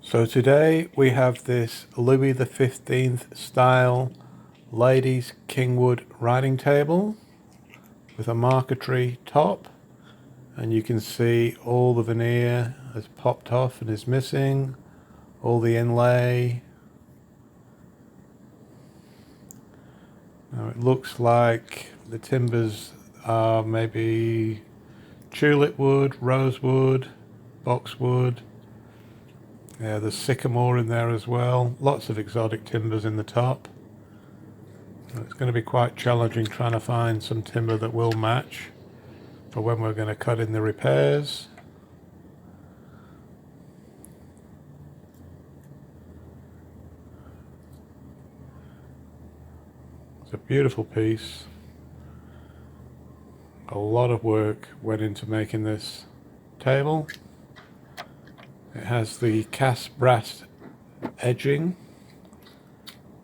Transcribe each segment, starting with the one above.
So today we have this Louis XV style ladies Kingwood writing table with a marquetry top, and you can see all the veneer has popped off and is missing, all the inlay. Now it looks like the timbers are maybe tulip wood, rosewood, boxwood. Yeah, there's sycamore in there as well. Lots of exotic timbers in the top. It's going to be quite challenging trying to find some timber that will match for when we're going to cut in the repairs. It's a beautiful piece. A lot of work went into making this table. It has the cast brass edging,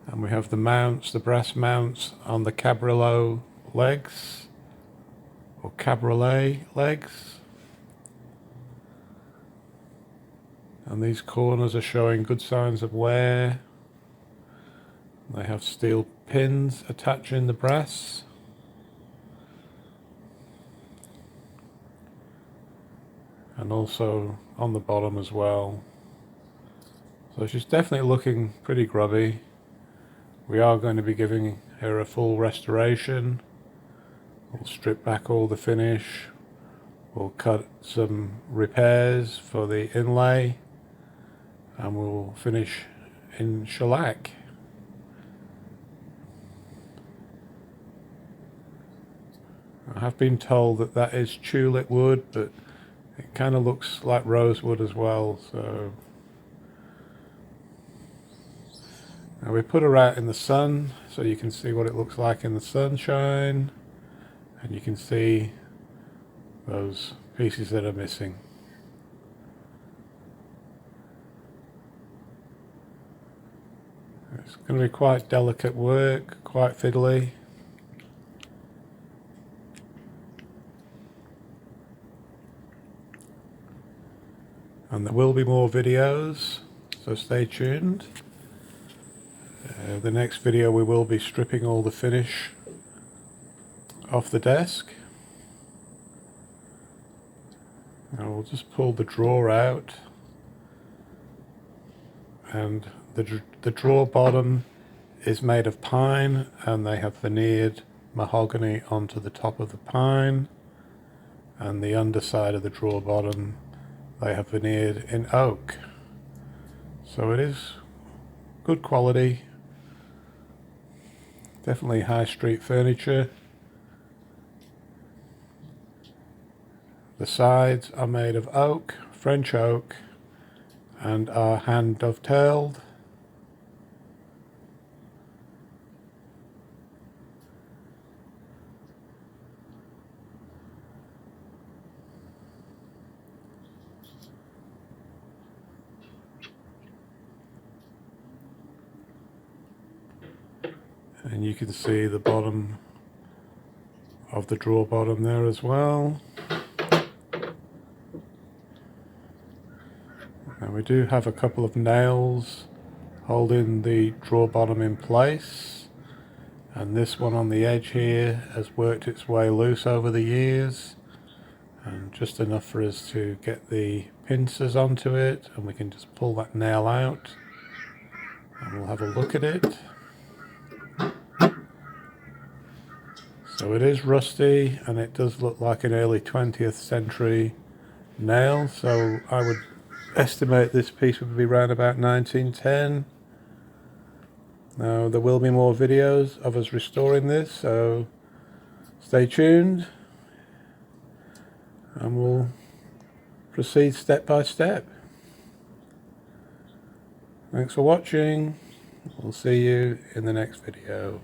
and we have the mounts, the brass mounts on the cabriolet legs, or cabriolet legs. And these corners are showing good signs of wear. They have steel pins attaching the brass. And also on the bottom as well. So she's definitely looking pretty grubby. We are going to be giving her a full restoration. We'll strip back all the finish. We'll cut some repairs for the inlay, and we'll finish in shellac. I have been told that that is tulip wood, but it kind of looks like rosewood as well. So now we put her out in the sun so you can see what it looks like in the sunshine, and you can see those pieces that are missing. It's going to be quite delicate work, quite fiddly. And there will be more videos, so stay tuned. The next video we will be stripping all the finish off the desk. Now we'll just pull the drawer out, and the drawer bottom is made of pine, and they have veneered mahogany onto the top of the pine, and the underside of the drawer bottom they have veneered in oak. So it is good quality, definitely high street furniture. The sides are made of oak, French oak, and are hand dovetailed. And you can see the bottom of the drawer bottom there as well. And we do have a couple of nails holding the drawer bottom in place, and this one on the edge here has worked its way loose over the years, and just enough for us to get the pincers onto it, and we can just pull that nail out and we'll have a look at it. So it is rusty, and it does look like an early 20th century nail, so I would estimate this piece would be around about 1910. Now there will be more videos of us restoring this, so stay tuned and we'll proceed step by step. Thanks for watching. We'll see you in the next video.